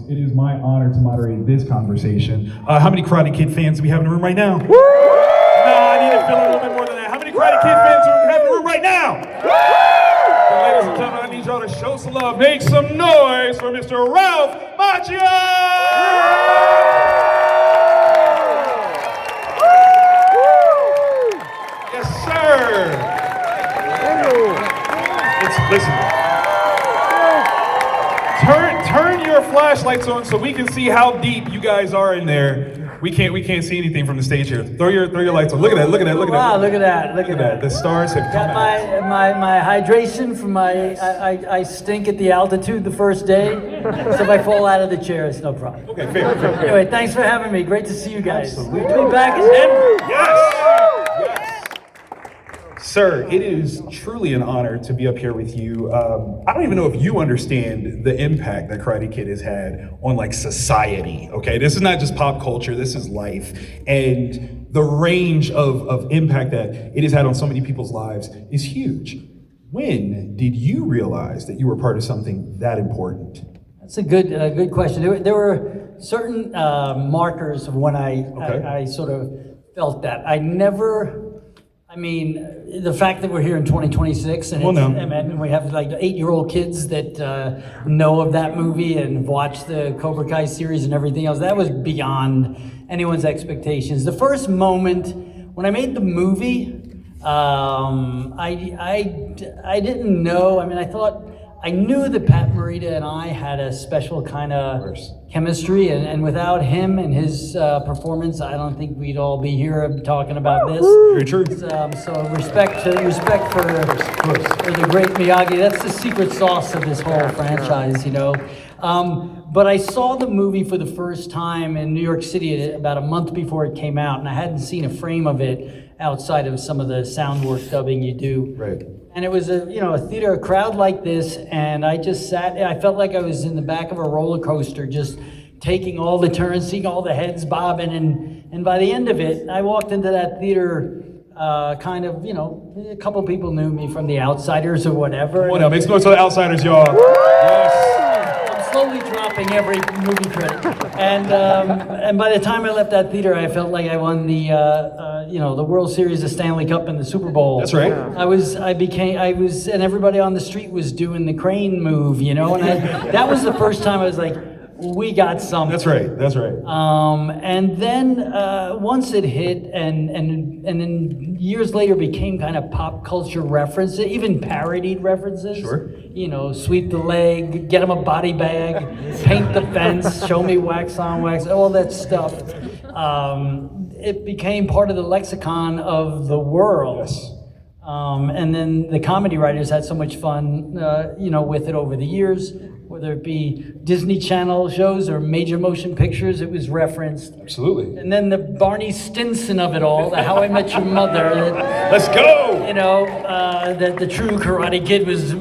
It is my honor to moderate this conversation. How many Karate Kid fans do we have in the room right now? Woo! I need to fill a little bit more than that. How many Karate Kid fans do we have in the room right now? Woo! Ladies and gentlemen, I need y'all to show some love. Make some noise for Mr. Ralph Macchio! Yes, sir. Listen. Turn your flashlights on so we can see how deep you guys are in there. We can't see anything from the stage here. Throw your lights on. Look at that. Wow, look at that. The stars have come out. My hydration from I stink at the altitude the first day. So if I fall out of the chair, it's no problem. Okay, fair. Anyway, thanks for having me. Great to see you guys. Absolutely. Good to be back in Denver. Yes. Sir, it is truly an honor to be up here with you. I don't even know if you understand the impact that Karate Kid has had on like society, okay? This is not just pop culture, this is life. And the range of impact that it has had on so many people's lives is huge. When did you realize that you were part of something that important? That's a good question. There were certain markers of when I sort of felt that. The fact that we're here in 2026 and we have like 8-year-old kids that know of that movie and watch the Cobra Kai series and everything else, that was beyond anyone's expectations. The first moment when I made the movie, I didn't know. I knew that Pat Morita and I had a special kind of chemistry, and without him and his performance, I don't think we'd all be here talking about this. Very true. So respect for the great Miyagi. That's the secret sauce of this whole franchise, you know. But I saw the movie for the first time in New York City about a month before it came out, and I hadn't seen a frame of it outside of some of the sound work dubbing you do. Right. And it was a theater, a crowd like this, and I just sat, I felt like I was in the back of a roller coaster, just taking all the turns, seeing all the heads bobbing, and by the end of it, I walked into that theater a couple people knew me from The Outsiders or whatever. Make some noise for the Outsiders, y'all. Yes. I'm slowly dropping every movie credit. And by the time I left that theater, I felt like I won the World Series, the Stanley Cup, and the Super Bowl. That's right. And everybody on the street was doing the crane move, and that was the first time I was like, we got something. That's right. And then once it hit, and then years later became kind of pop culture references, even parodied references. Sure. Sweep the leg, get him a body bag, paint the fence, show me wax on wax, all that stuff. It became part of the lexicon of the world. Yes. And then the comedy writers had so much fun, with it over the years. Whether it be Disney Channel shows or major motion pictures, it was referenced. Absolutely. And then the Barney Stinson of it all, the How I Met Your Mother. Let's go! That the true Karate Kid was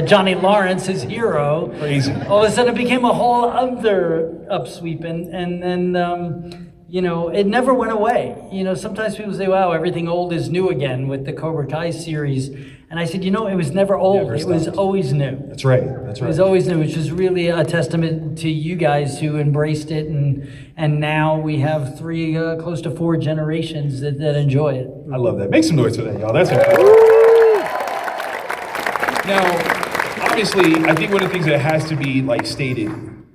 Johnny Lawrence, his hero. Crazy. All of a sudden it became a whole other upsweep. And then you know, it never went away. You know, sometimes people say, wow, everything old is new again with the Cobra Kai series. And I said, you know, it was never old. It was always new. That's right. That's right. It was always new, which is really a testament to you guys who embraced it. And now we have close to 4 generations that enjoy it. I love that. Make some noise for that, y'all. That's incredible. Now, obviously, I think one of the things that has to be like stated,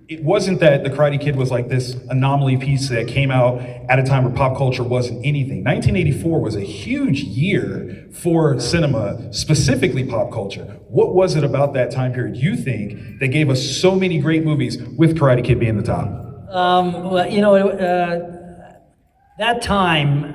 it wasn't that The Karate Kid was like this anomaly piece that came out at a time where pop culture wasn't anything. 1984 was a huge year for cinema, specifically pop culture. What was it about that time period, you think, that gave us so many great movies, with Karate Kid being the top? Well, you know, that time,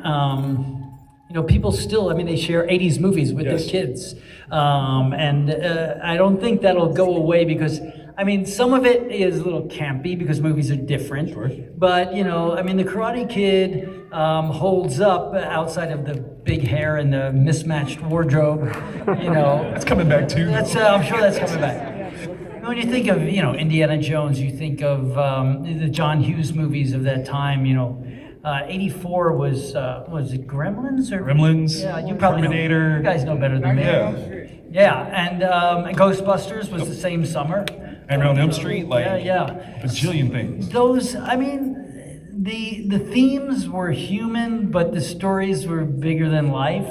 you know, people still, I mean, they share 80s movies with their kids. And I don't think that'll go away because, I mean, some of it is a little campy because movies are different. Sure. But, you know, I mean, The Karate Kid holds up outside of the big hair and the mismatched wardrobe, you know. That's coming back too. I'm sure that's coming back. When you think of, you know, Indiana Jones, you think of the John Hughes movies of that time, you know. 84 was it Gremlins or? Gremlins. Yeah, you probably Terminator. know. You guys know better than me. Yeah. Yeah, and Ghostbusters was the same summer. And around Elm Street, like yeah. bajillion things. Those, I mean, the themes were human, but the stories were bigger than life.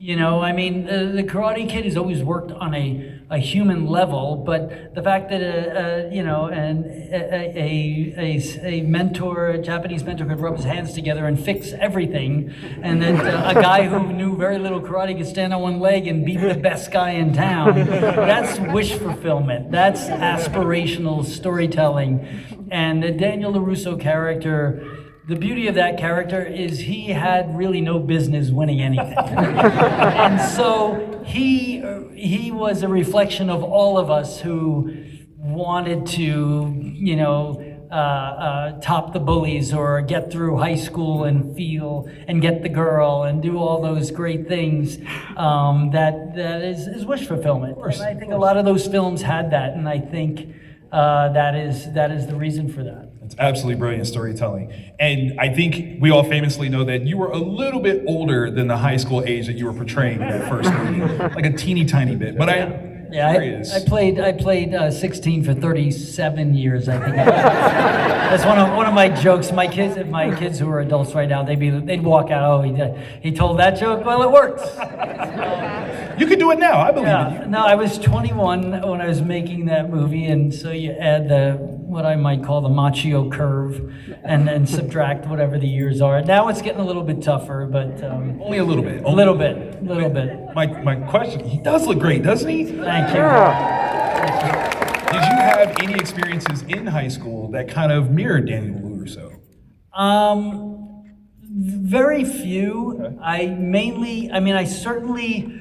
You know, I mean, the Karate Kid has always worked on a human level, but the fact that you know, a mentor, a Japanese mentor, could rub his hands together and fix everything, and then a guy who knew very little karate could stand on one leg and beat the best guy in town. That's wish fulfillment. That's aspirational storytelling, and the Daniel LaRusso character. The beauty of that character is he had really no business winning anything. And so he was a reflection of all of us who wanted to, you know, top the bullies or get through high school and get the girl and do all those great things. That is wish fulfillment. And I think a lot of those films had that, and I think that is the reason for that. It's absolutely brilliant storytelling. And I think we all famously know that you were a little bit older than the high school age that you were portraying in that first movie, like a teeny tiny bit. But I played 16 for 37 years, I think. That's one of my jokes. My kids who are adults right now, they'd walk out. Oh, he told that joke. Well, it works. You could do it now. I believe in you. No, I was 21 when I was making that movie, and so you add what I might call the Macchio curve, and then subtract whatever the years are. Now it's getting a little bit tougher, but only a little bit. A little bit. My question: he does look great, doesn't he? Thank you. Did you have any experiences in high school that kind of mirrored Daniel LaRusso? Very few. Okay. I certainly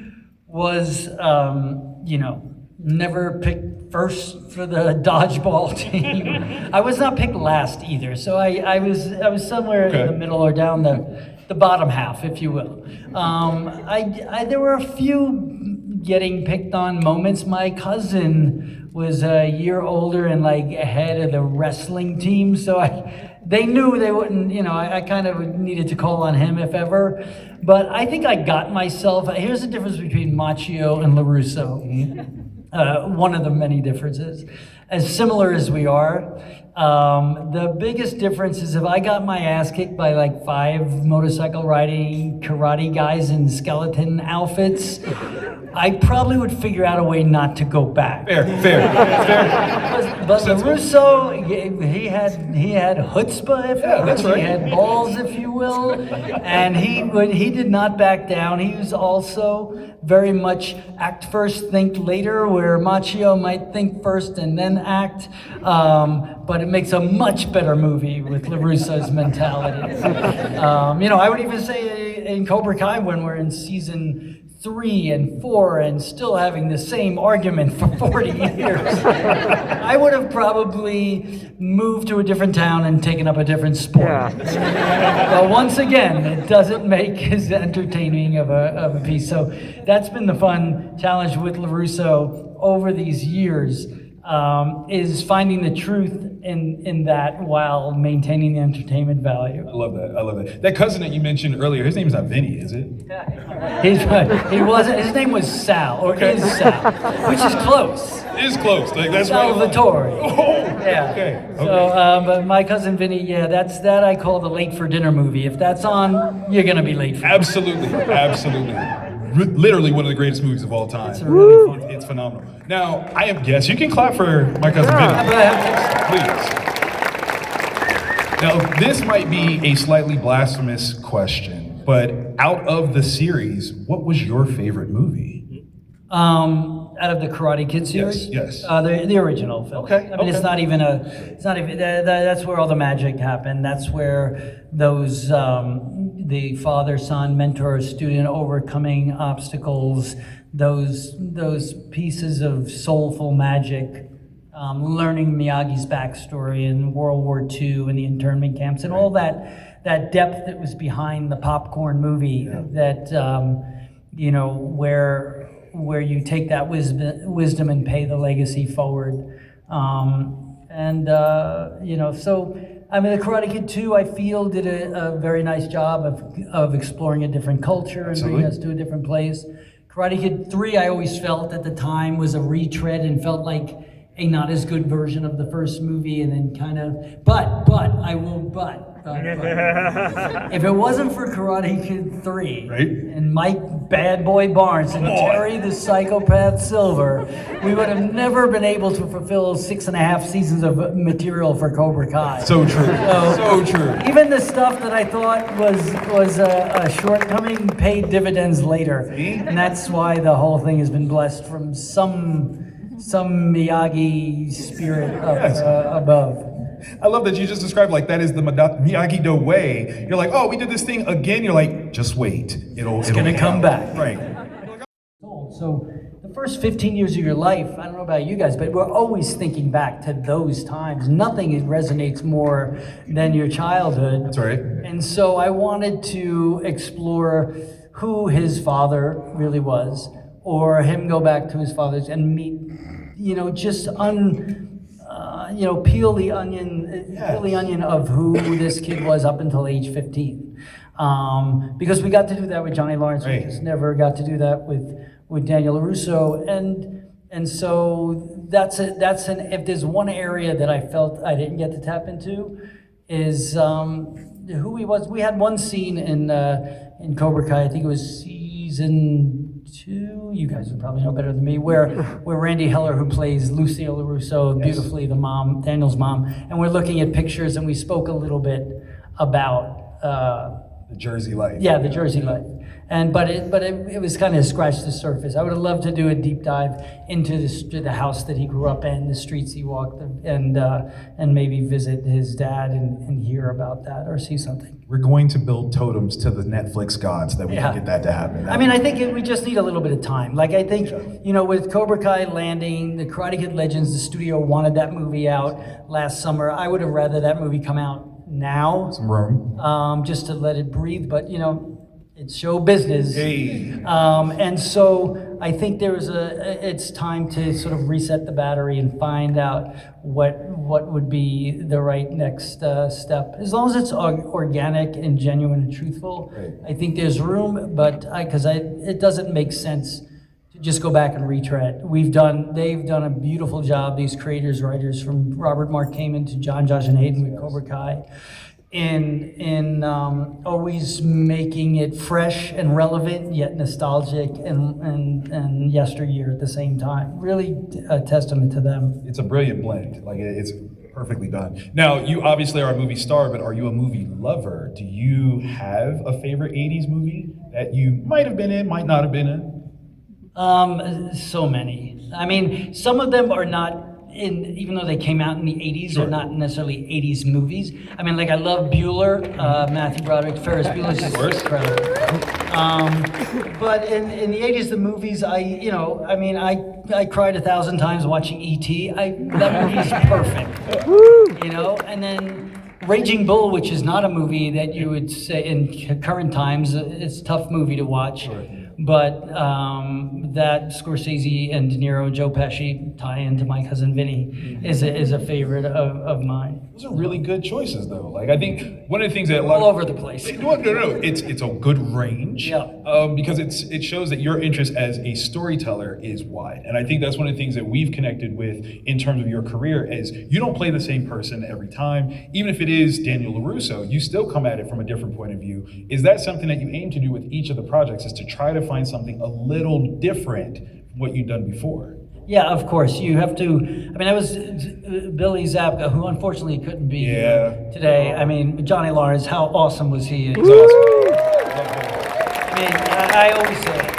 was, you know, never picked first for the dodgeball team. I was not picked last either, so I was somewhere in the middle or down the bottom half, if you will. There were a few getting picked on moments. My cousin was a year older and like ahead of the wrestling team, so they knew they wouldn't, you know, I kind of needed to call on him if ever. But I think I got myself, here's the difference between Macchio and LaRusso. One of the many differences. As similar as we are, the biggest difference is if I got my ass kicked by like 5 motorcycle riding karate guys in skeleton outfits, I probably would figure out a way not to go back. Fair. But LaRusso, he had chutzpah, that's right. He had balls, if you will, and he did not back down. He was also very much act first, think later, where Macchio might think first and then act. But it makes a much better movie with LaRusso's mentality. You know, I would even say in Cobra Kai, when we're in season 3 and 4 and still having the same argument for 40 years, I would have probably moved to a different town and taken up a different sport. But once again, it doesn't make as entertaining of a piece. So that's been the fun challenge with LaRusso over these years. is finding the truth in that while maintaining the entertainment value. I love that. I love that. That cousin that you mentioned earlier, his name's not Vinny, is it? He wasn't. His name was Sal, or is Sal, which is close. It is close. Like that's Salvatore. Oh, yeah. Okay. So, but my cousin Vinny, yeah, that I call the late for dinner movie. If that's on, you're gonna be late for dinner. Absolutely. Literally one of the greatest movies of all time. It's really fun. It's phenomenal. Now, yes, you can clap for my cousin Vinny. Please. Now, this might be a slightly blasphemous question, but out of the series, what was your favorite movie? Out of the Karate Kid series? Yes. The original film. Okay, I mean, it's not even that's where all the magic happened. That's where those, the father-son, mentor-student overcoming obstacles, those pieces of soulful magic, learning Miyagi's backstory in World War II and the internment camps and all that depth that was behind the popcorn movie that, where you take that wisdom and pay the legacy forward. So, I mean, the Karate Kid 2, I feel, did a very nice job of exploring a different culture and bringing us to a different place. Karate Kid 3, I always felt at the time was a retread and felt like a not as good version of the first movie, and then kind of, but if it wasn't for Karate Kid 3 and Mike Bad Boy Barnes and Terry the Psychopath Silver, we would have never been able to fulfill 6.5 seasons of material for Cobra Kai. So true. So true. Even the stuff that I thought was a shortcoming paid dividends later, and that's why the whole thing has been blessed from some Miyagi spirit above. I love that you just described like that is the Miyagi-Do way. You're like, oh, we did this thing again. You're like, just wait. It's gonna come back. Right. So the first 15 years of your life, I don't know about you guys, but we're always thinking back to those times. Nothing resonates more than your childhood. That's right. And so I wanted to explore who his father really was, or him go back to his father's and meet, peel the onion of who this kid was up until age 15. Because we got to do that with Johnny Lawrence, we just never got to do that with Daniel LaRusso, and so if there's one area that I felt I didn't get to tap into is who he was. We had one scene in Cobra Kai, I think it was season 2, you guys would probably know better than me, where Randy Heller, who plays Lucille LaRusso beautifully, the mom, Daniel's mom, and we're looking at pictures and we spoke a little bit about the Jersey life. Yeah, the Jersey life. But it was kind of scratched the surface. I would have loved to do a deep dive into the house that he grew up in, the streets he walked, and maybe visit his dad and hear about that or see something. We're going to build totems to the Netflix gods that we can get that to happen. I think we just need a little bit of time. Like I think, with Cobra Kai landing, the Karate Kid Legends, the studio wanted that movie out last summer. I would have rather that movie come out now. Some room. Just to let it breathe, but it's show business. Hey. And so I think it's time to sort of reset the battery and find out what would be the right next step. As long as it's organic and genuine and truthful, I think there's room, but it doesn't make sense to just go back and retread. They've done a beautiful job, these creators, writers, from Robert Mark Kamen to John Josh and Hayden with Cobra Kai, in always making it fresh and relevant, yet nostalgic and yesteryear at the same time. Really a testament to them. It's a brilliant blend. Like it's perfectly done. Now, you obviously are a movie star, but are you a movie lover? Do you have a favorite 80s movie that you might have been in, might not have been in? So many. I mean, some of them are not even though they came out in the 80s, they're not necessarily 80s movies. I mean, like I love Bueller, Matthew Broderick, Ferris Bueller's just incredible. But in the 80s, the movies, I cried 1,000 times watching E.T. That movie's perfect. And then Raging Bull, which is not a movie that you would say in current times, it's a tough movie to watch. but that Scorsese and De Niro and Joe Pesci tie into My Cousin Vinny is a favorite of mine. Those are really good choices, though. Like, I think one of the things that All over the place. No, it's a good range. Yeah. Because it shows that your interest as a storyteller is wide, and I think that's one of the things that we've connected with in terms of your career is you don't play the same person every time. Even if it is Daniel LaRusso, you still come at it from a different point of view. Is that something that you aim to do with each of the projects? Is to try to find something a little different from what you've done before? Yeah, of course. You have to. I mean, that was Billy Zabka, who unfortunately couldn't be here today. I mean, Johnny Lawrence, how awesome was he? He's awesome. I mean, I always say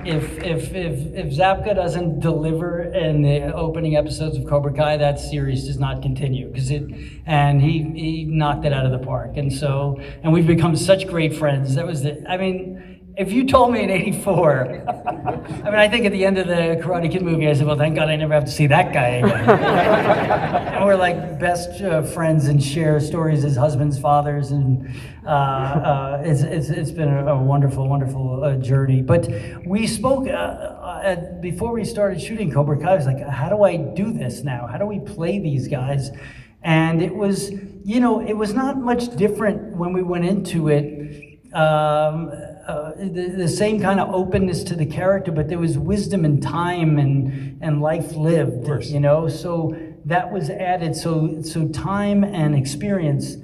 if Zabka doesn't deliver in the opening episodes of Cobra Kai, that series does not continue and he knocked it out of the park. And we've become such great friends. If you told me in '84, I think at the end of the Karate Kid movie, I said, well, thank God I never have to see that guy again. And we're like best friends and share stories as husbands, fathers, and it's been a wonderful, wonderful journey. But we spoke, before we started shooting Cobra Kai, I was like, how do I do this now? How do we play these guys? And it was, it was not much different when we went into it. The same kind of openness to the character, but there was wisdom and time and life lived, so that was added. So time and experience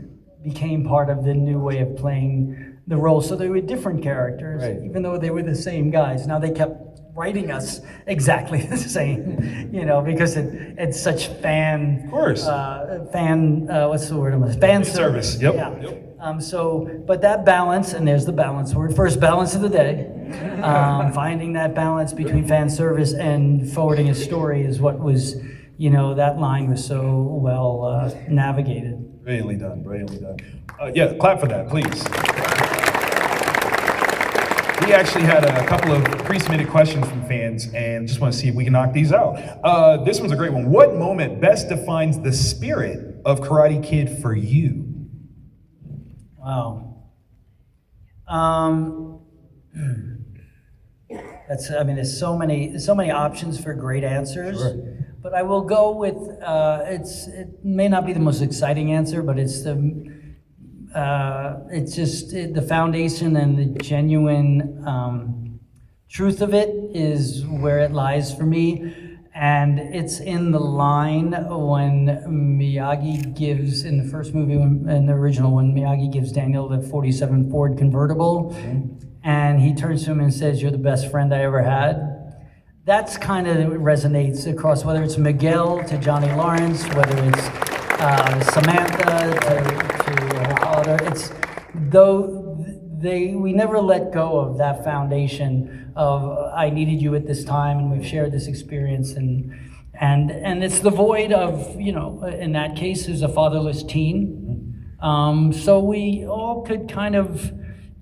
became part of the new way of playing the role. So they were different characters, even though they were the same guys. Now they kept writing us exactly the same, because it's such fan, what's the word? Fan service. Yep. Yeah. Yep. But that balance, and there's the balance word, first balance of the day, finding that balance between fan service and forwarding a story is what was, that line was so well navigated. Brilliantly done, brilliantly done. Clap for that, please. We actually had a couple of pre-submitted questions from fans and just want to see if we can knock these out. This one's a great one. What moment best defines the spirit of Karate Kid for you? Wow. There's so many options for great answers. Sure. But I will go with it may not be the most exciting answer, but it's the foundation and the genuine truth of it is where it lies for me. And it's in the line when Miyagi gives, in the first movie, in the original, when Miyagi gives Daniel the 47 Ford convertible, and he turns to him and says, "You're the best friend I ever had." That's kind of resonates across, whether it's Miguel to Johnny Lawrence, whether it's Samantha to her father. We never let go of that foundation of I needed you at this time, and we've shared this experience, and it's the void of, in that case, is a fatherless teen. So we all could kind of,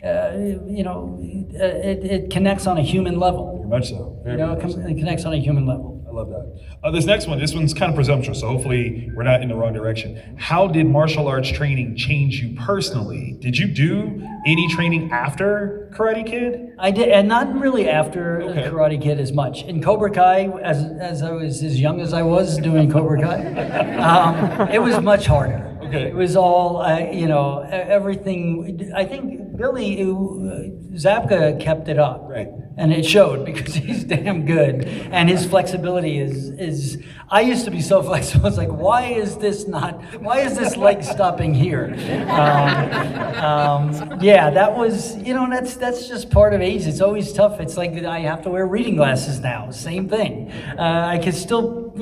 it connects on a human level. Very much so. Very much so. It connects on a human level. I love that. This next one, this one's kind of presumptuous, so hopefully we're not in the wrong direction. How did martial arts training change you personally? Did you do any training after Karate Kid? I did, and not really after Karate Kid as much. In Cobra Kai, as I was as young as I was doing Cobra Kai, it was much harder. Okay. It was all, everything. I think Billy Zabka kept it up. Right. And it showed because he's damn good. And his flexibility is I used to be so flexible. It's like, why is this leg stopping here? That was, that's just part of age. It's always tough. It's like I have to wear reading glasses now. Same thing. I can still,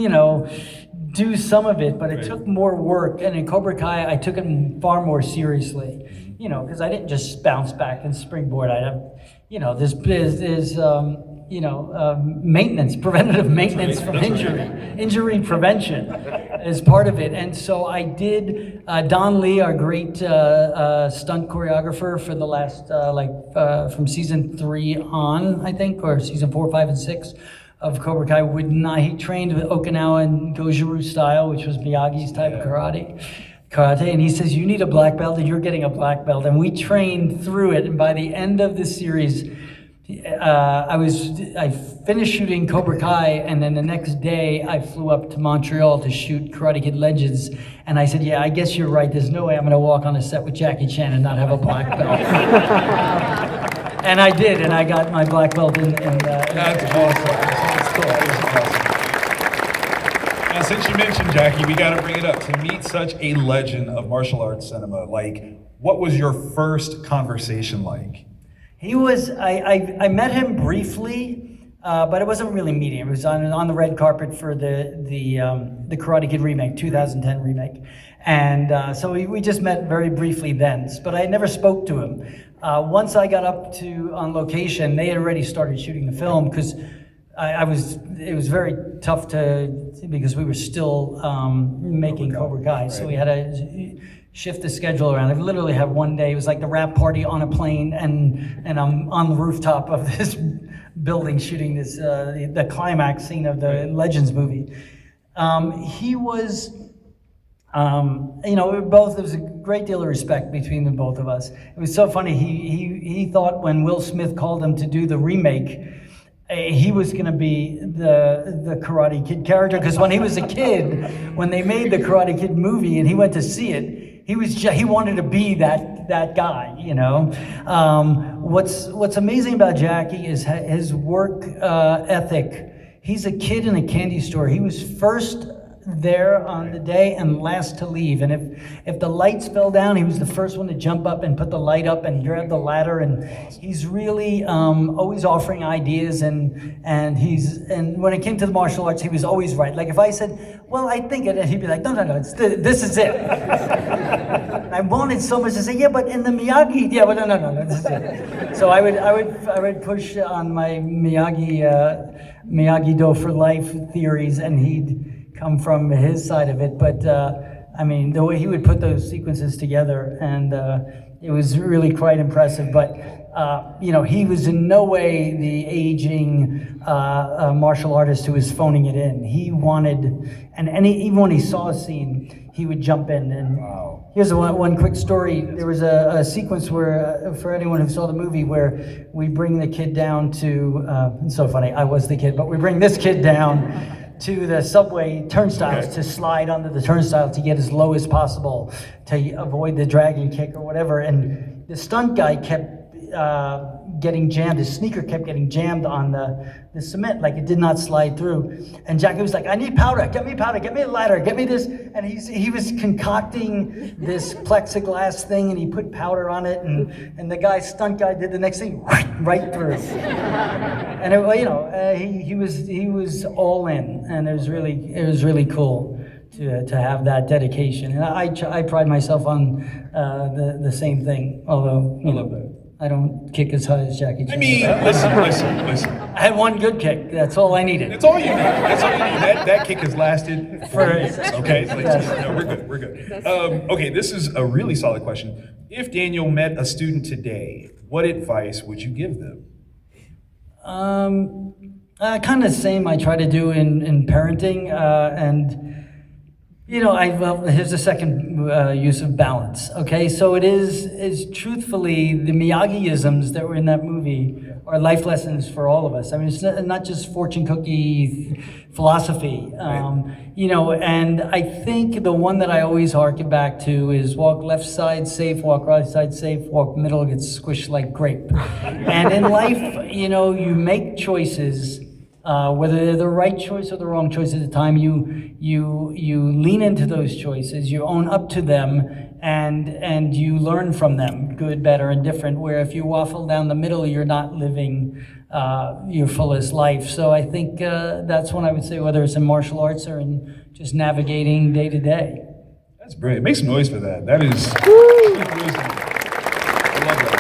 do some of it, but it took more work. And in Cobra Kai, I took it far more seriously, because I didn't just bounce back and springboard. I have, there's maintenance, preventative maintenance from injury prevention is part of it. And so I did, Don Lee, our great stunt choreographer for the last, from season 3 on, I think, or season 4, 5, and 6, of Cobra Kai he trained with Okinawa and goju style, which was Miyagi's type of karate, and he says, you need a black belt and you're getting a black belt. And we trained through it, and by the end of the series, I finished shooting Cobra Kai, and then the next day I flew up to Montreal to shoot Karate Kid Legends, and I said, yeah, I guess you're right, there's no way I'm gonna walk on a set with Jackie Chan and not have a black belt. And I did, and I got my black belt in That's awesome. That's cool. That is awesome. Now, since you mentioned Jackie, we gotta bring it up. To meet such a legend of martial arts cinema, like, what was your first conversation like? He was, I met him briefly, but it wasn't really meeting him. It was on the red carpet for the Karate Kid remake, 2010 remake. And so we just met very briefly then, but I never spoke to him. Once I got up on location, they had already started shooting the film because it was very tough because we were still making Cobra Kai, so we had to shift the schedule around. I literally had one day, it was like the wrap party on a plane, and I'm on the rooftop of this building shooting this the climax scene of the Legends movie. He was, there was a great deal of respect between the both of us. It was so funny, he thought when Will Smith called him to do the remake, he was going to be the Karate Kid character, because when he was a kid, when they made the Karate Kid movie and he went to see it, he wanted to be that guy, you know. What's amazing about Jackie is his work ethic. He's a kid in a candy store. He was first there on the day and last to leave, and if the lights fell down, he was the first one to jump up and put the light up and grab the ladder. And he's really always offering ideas, and when it came to the martial arts, he was always right. Like if I said, well, I think it, he'd be like, no, this is it. I wanted so much to say, yeah, but in the Miyagi, yeah, but no, this is it. So I would push on my Miyagi-Do for life theories, and he'd come from his side of it. But the way he would put those sequences together, and it was really quite impressive. But he was in no way the aging martial artist who was phoning it in. He wanted, even when he saw a scene, he would jump in. And wow. Here's one quick story. There was a sequence where, for anyone who saw the movie, where we bring the kid down to, it's so funny, I was the kid, but we bring this kid down to the subway turnstiles to slide onto the turnstile to get as low as possible to avoid the dragon kick or whatever. And the stunt guy kept getting jammed. His sneaker kept getting jammed on the cement, like it did not slide through. And Jackie was like, I need powder, get me a ladder, get me this. And he was concocting this plexiglass thing, and he put powder on it, and the stunt guy did the next thing, right through. And he was all in, and it was really cool to have that dedication. And I pride myself on the same thing, although I don't kick as high as Jackie Chan. I mean, listen. I had one good kick. That's all I needed. That's all you need. That kick has lasted for years. Okay, no, we're good. Okay, this is a really solid question. If Daniel met a student today, what advice would you give them? Kind of the same I try to do in parenting, and here's the second use of balance. Okay, so it is truthfully the Miyagi-isms that were in that movie are life lessons for all of us. I mean, it's not just fortune cookie philosophy, and I think the one that I always harken back to is walk left side safe, walk right side safe, walk middle, get squished like grape. And in life, you make choices. Whether they're the right choice or the wrong choice at the time, you lean into those choices, you own up to them, and you learn from them, good, better, and different. Where if you waffle down the middle, you're not living your fullest life. So I think that's when I would say, whether it's in martial arts or in just navigating day to day. That's brilliant. Make some noise for that. That is deep wisdom. I love that.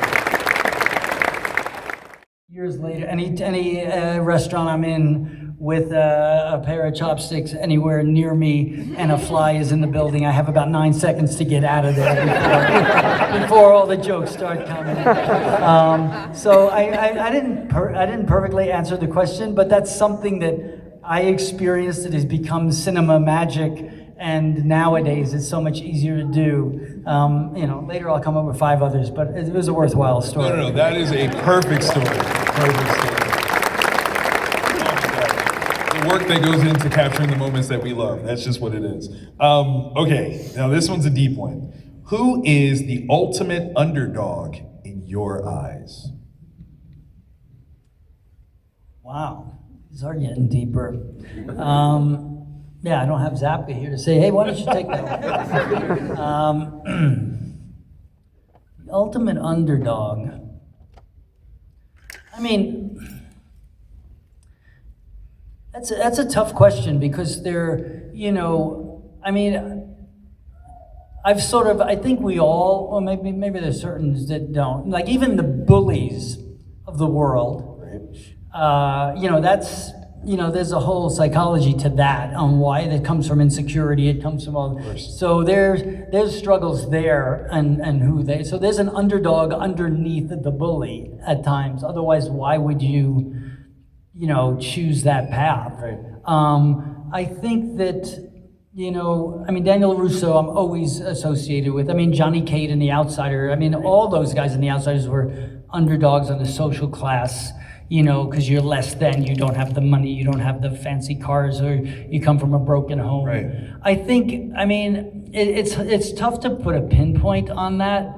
Years later, any restaurant I'm in with a pair of chopsticks anywhere near me and a fly is in the building, I have about 9 seconds to get out of there before all the jokes start coming. So I didn't perfectly answer the question, but that's something that I experienced that has become cinema magic, And nowadays, it's so much easier to do. Later I'll come up with 5 others, but it was a worthwhile story. No, that is a perfect story. Perfect story. The work that goes into capturing the moments that we love. That's just what it is. Okay, now this one's a deep one. Who is the ultimate underdog in your eyes? Wow, these are getting deeper. I don't have Zabka here to say, hey, why don't you take that one? The ultimate underdog. I mean, that's a tough question because I think we all, or maybe there's certain that don't, like even the bullies of the world, there's a whole psychology to that on why that comes from insecurity, it comes from all, so there's struggles there and so there's an underdog underneath the bully at times, otherwise why would you choose that path? Right. I think that, Daniel LaRusso I'm always associated with. Johnny Cade and The Outsider. All those guys in The Outsiders were underdogs on the social class, because you're less than, you don't have the money, you don't have the fancy cars, or you come from a broken home. Right. I think, it's tough to put a pinpoint on that.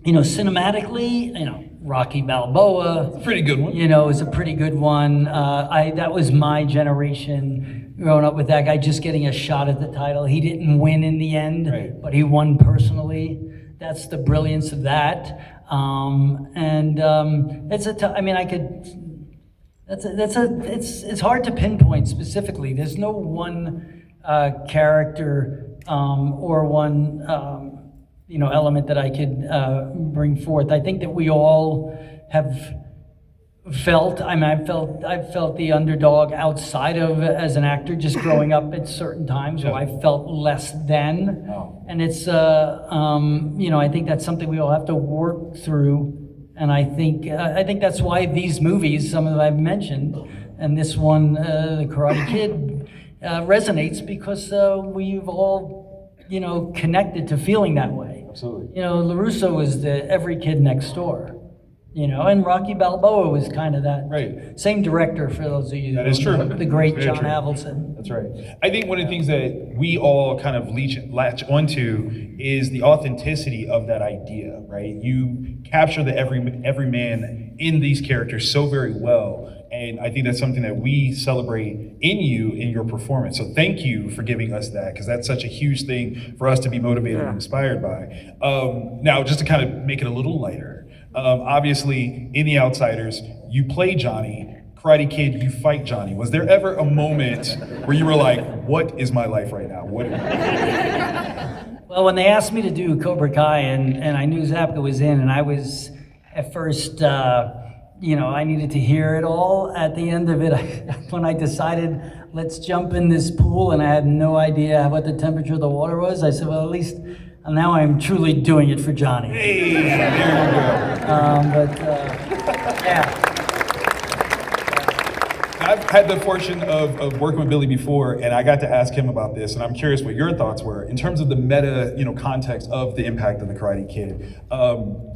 Cinematically, Rocky Balboa. Pretty good one. Is a pretty good one. That was my generation growing up with that guy just getting a shot at the title. He didn't win in the end, right, but he won personally. That's the brilliance of that. It's hard to pinpoint specifically. There's no one character or one element that I could bring forth. I think that we all have felt. I've felt the underdog outside of as an actor, just growing up at certain times where I felt less than, and it's I think that's something we all have to work through. And I think that's why these movies, some of them I've mentioned, and this one, The Karate Kid, resonates because we've all connected to feeling that way. Absolutely. LaRusso was the every kid next door. And Rocky Balboa was kind of that. Right. Same director, for those of you that is true. The great Very John true. Avildsen. That's right. I think one of the things that we all kind of latch onto is the authenticity of that idea, right? You capture the every man in these characters so very well. And I think that's something that we celebrate in you, in your performance. So thank you for giving us that, because that's such a huge thing for us to be motivated and inspired by. Now, just to kind of make it a little lighter, obviously, in The Outsiders, you play Johnny. Karate Kid, you fight Johnny. Was there ever a moment where you were like, what is my life right now? Well, when they asked me to do Cobra Kai, and I knew Zabka was in, and I was, at first, I needed to hear it all. At the end of it, when I decided, let's jump in this pool, and I had no idea what the temperature of the water was, I said, well, at least now I'm truly doing it for Johnny. Hey, there you go. Yeah. I've had the fortune of working with Billy before, and I got to ask him about this, and I'm curious what your thoughts were in terms of the meta, context of the impact of The Karate Kid.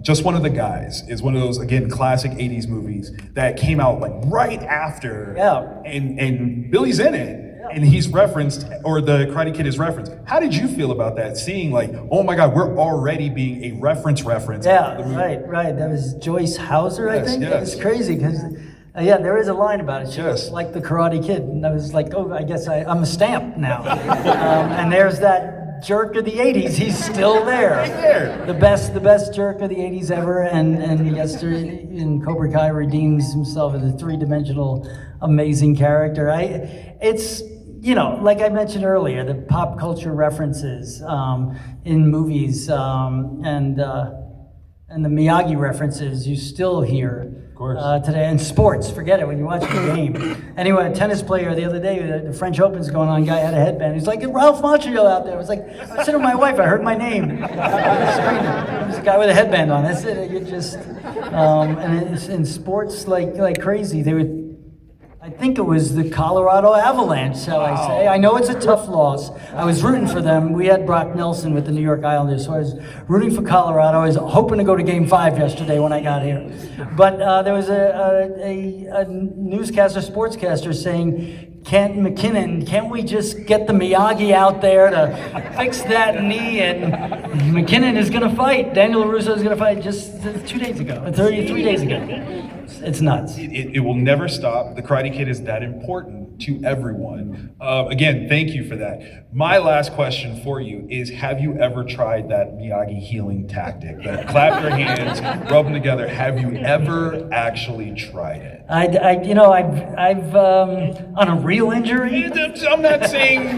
Just One of the Guys is one of those, again, classic 80s movies that came out like right after, and Billy's in it. And he's referenced, or the Karate Kid is referenced. How did you feel about that? Seeing like, oh my God, we're already being a reference. Yeah, right. That was Joyce Hauser, I think. Yes. It was crazy because, there is a line about it. She Yes. was like the Karate Kid, and I was like, oh, I guess I'm a stamp now. And there's that jerk of the '80s. He's still there. Right there. The best jerk of the '80s ever, and he gets to, in Cobra Kai, redeems himself as a three-dimensional, amazing character. It's. Like I mentioned earlier, the pop culture references in movies and the Miyagi references you still hear today. And sports, forget it when you watch the game. Anyway, a tennis player the other day, the French Open's going on, guy had a headband. He's like, Ralph Macchio out there. I was like, I was sitting with my wife, I heard my name. There's a guy with a headband on. That's it. You just, and it's in sports like crazy. I think it was the Colorado Avalanche, shall I say. I know it's a tough loss. I was rooting for them. We had Brock Nelson with the New York Islanders, so I was rooting for Colorado. I was hoping to go to Game 5 yesterday when I got here. But there was a newscaster, sportscaster saying, can't we just get the Miyagi out there to fix that knee? And McKinnon is going to fight. Daniel LaRusso is going to fight just 2 days ago, 3 days ago. It's nuts. It will never stop. The Karate Kid is that important to everyone. Again, thank you for that. My last question for you is, have you ever tried that Miyagi healing tactic? That clap your hands, rub them together. Have you ever actually tried it? I've on a real injury. I'm not saying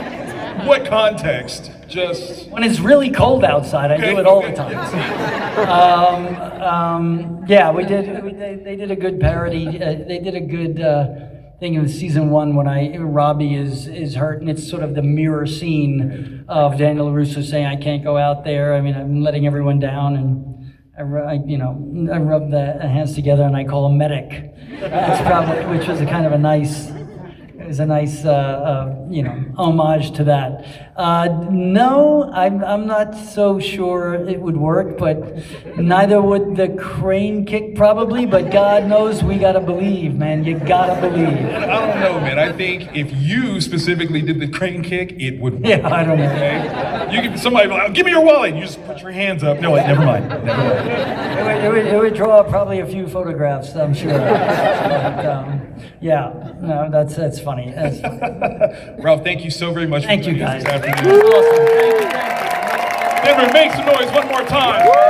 what context, just... When it's really cold outside, I do it all the time. Yeah, they did a good parody. They did a good thing in season 1 when Robbie is hurt, and it's sort of the mirror scene of Daniel LaRusso saying, "I can't go out there. I mean, I'm letting everyone down," and I rub the hands together and I call him medic. That's probably, which was a kind of a nice. It was a nice, homage to that. No, I'm not so sure it would work, but neither would the crane kick probably, but God knows we gotta believe, man. You gotta believe. I don't know, man. I think if you specifically did the crane kick, it would work. Yeah, I don't know. Okay? You could, somebody be like, "Give me your wallet." You just put your hands up. No, wait, never mind. It would draw probably a few photographs, I'm sure. But, yeah, no, that's funny. That's funny. Ralph, thank you so very much Thank for you, joining guys. us this afternoon. Awesome. Thank you. Denver, make some noise one more time. Oh,